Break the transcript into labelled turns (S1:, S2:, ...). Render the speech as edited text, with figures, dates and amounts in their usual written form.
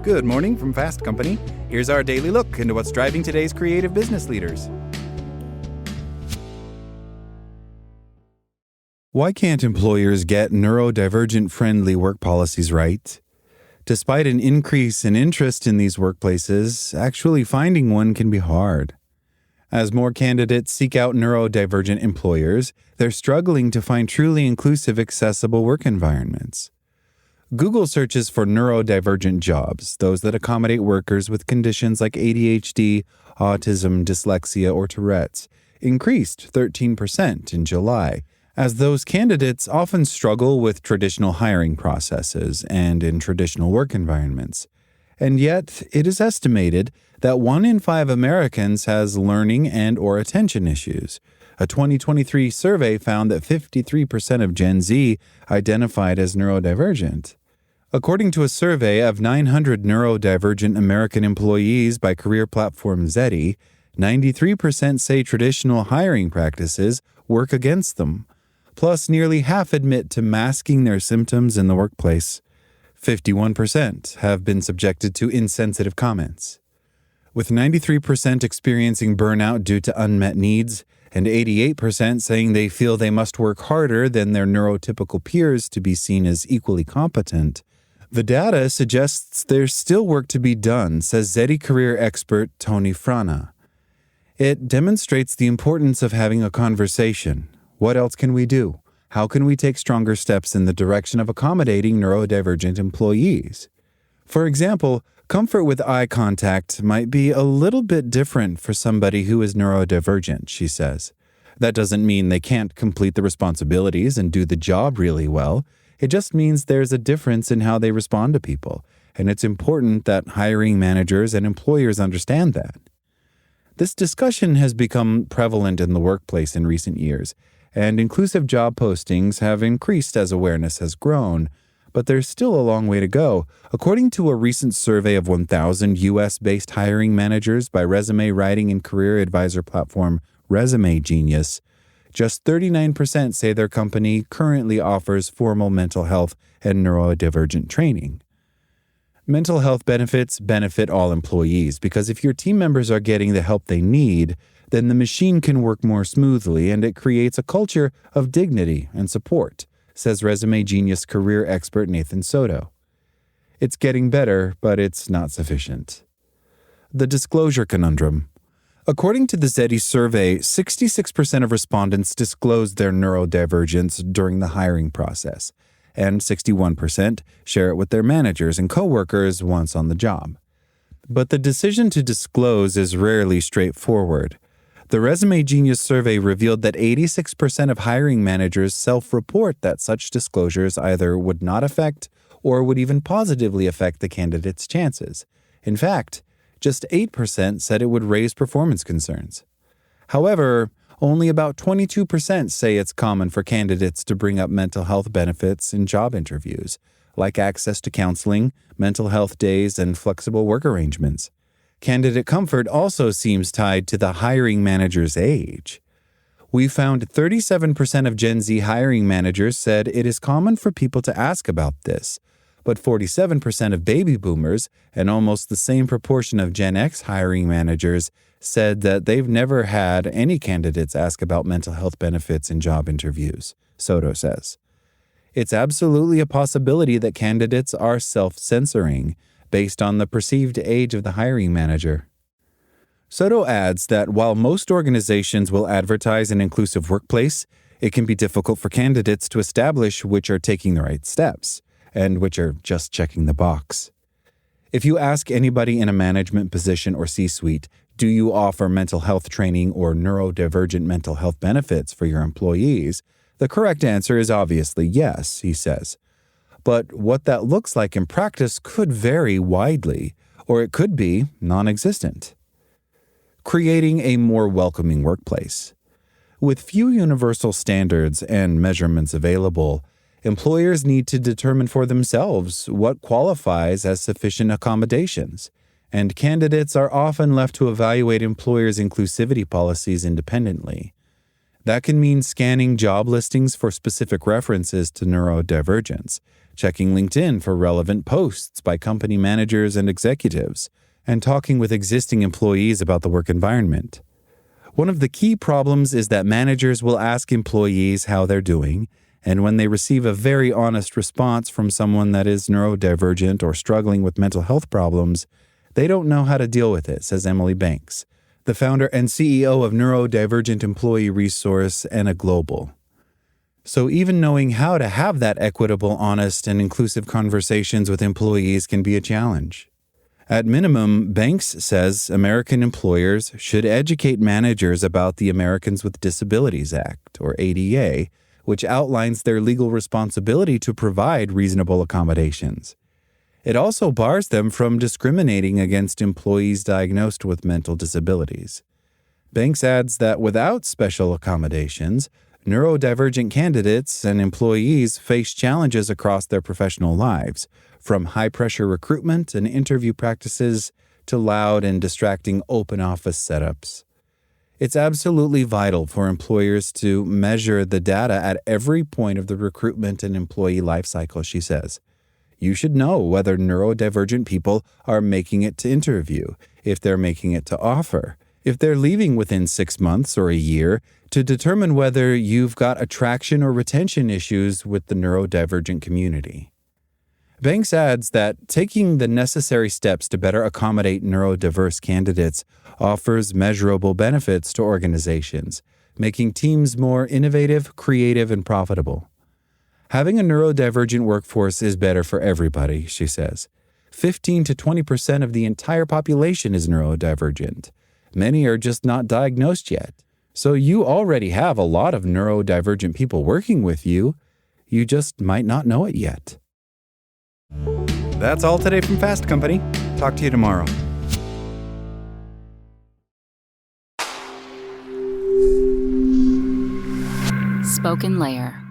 S1: Good morning from Fast Company. Here's our daily look into what's driving today's creative business leaders. Why can't employers get neurodivergent-friendly work policies right? Despite an increase in interest in these workplaces, actually finding one can be hard. As more candidates seek out neurodivergent employers, they're struggling to find truly inclusive, accessible work environments. Google searches for neurodivergent jobs, those that accommodate workers with conditions like ADHD, autism, dyslexia, or Tourette's, increased 13% in July, as those candidates often struggle with traditional hiring processes and in traditional work environments. And yet, it is estimated that 1 in 5 Americans has learning and/or attention issues. A 2023 survey found that 53% of Gen Z identified as neurodivergent. According to a survey of 900 neurodivergent American employees by career platform Zeti, 93% say traditional hiring practices work against them. Plus, nearly half admit to masking their symptoms in the workplace. 51% have been subjected to insensitive comments. With 93% experiencing burnout due to unmet needs, and 88% saying they feel they must work harder than their neurotypical peers to be seen as equally competent, the data suggests there's still work to be done, says Zeti career expert Tony Frana. It demonstrates the importance of having a conversation. What else can we do? How can we take stronger steps in the direction of accommodating neurodivergent employees? For example, comfort with eye contact might be a little bit different for somebody who is neurodivergent, she says. That doesn't mean they can't complete the responsibilities and do the job really well. It just means there's a difference in how they respond to people, and it's important that hiring managers and employers understand that. This discussion has become prevalent in the workplace in recent years, and inclusive job postings have increased as awareness has grown, but there's still a long way to go. According to a recent survey of 1,000 U.S.-based hiring managers by resume writing and career advisor platform Resume Genius, just 39% say their company currently offers formal mental health and neurodivergent training. Mental health benefits benefit all employees because if your team members are getting the help they need, then the machine can work more smoothly and it creates a culture of dignity and support, says Resume Genius career expert Nathan Soto. It's getting better, but it's not sufficient. The disclosure conundrum. According to the Zeti survey, 66% of respondents disclosed their neurodivergence during the hiring process, and 61% share it with their managers and coworkers once on the job. But the decision to disclose is rarely straightforward. The Resume Genius survey revealed that 86% of hiring managers self-report that such disclosures either would not affect or would even positively affect the candidate's chances. In fact, just 8% said it would raise performance concerns. However, only about 22% say it's common for candidates to bring up mental health benefits in job interviews, like access to counseling, mental health days, and flexible work arrangements. Candidate comfort also seems tied to the hiring manager's age. We found 37% of Gen Z hiring managers said it is common for people to ask about this, but 47% of baby boomers and almost the same proportion of Gen X hiring managers said that they've never had any candidates ask about mental health benefits in job interviews, Soto says. It's absolutely a possibility that candidates are self-censoring based on the perceived age of the hiring manager. Soto adds that while most organizations will advertise an inclusive workplace, it can be difficult for candidates to establish which are taking the right steps and which are just checking the box. If you ask anybody in a management position or C-suite, do you offer mental health training or neurodivergent mental health benefits for your employees? The correct answer is obviously yes, he says. But what that looks like in practice could vary widely, or it could be non-existent. Creating a more welcoming workplace. With few universal standards and measurements available, employers need to determine for themselves what qualifies as sufficient accommodations, and candidates are often left to evaluate employers' inclusivity policies independently. That can mean scanning job listings for specific references to neurodivergence, checking LinkedIn for relevant posts by company managers and executives, and talking with existing employees about the work environment. One of the key problems is that managers will ask employees how they're doing, and when they receive a very honest response from someone that is neurodivergent or struggling with mental health problems, they don't know how to deal with it, says Emily Banks, the founder and CEO of Neurodivergent Employee Resource and a Global. So even knowing how to have that equitable, honest, and inclusive conversations with employees can be a challenge. At minimum, Banks says American employers should educate managers about the Americans with Disabilities Act, or ADA, which outlines their legal responsibility to provide reasonable accommodations. It also bars them from discriminating against employees diagnosed with mental disabilities. Banks adds that without special accommodations, neurodivergent candidates and employees face challenges across their professional lives, from high-pressure recruitment and interview practices to loud and distracting open office setups. It's absolutely vital for employers to measure the data at every point of the recruitment and employee life cycle, she says. You should know whether neurodivergent people are making it to interview, if they're making it to offer, if they're leaving within 6 months or a year, to determine whether you've got attraction or retention issues with the neurodivergent community. Banks adds that taking the necessary steps to better accommodate neurodiverse candidates offers measurable benefits to organizations, making teams more innovative, creative, and profitable. Having a neurodivergent workforce is better for everybody, she says. 15 to 20% of the entire population is neurodivergent. Many are just not diagnosed yet. So you already have a lot of neurodivergent people working with you. You just might not know it yet. That's all today from Fast Company. Talk to you tomorrow.
S2: Spoken Layer.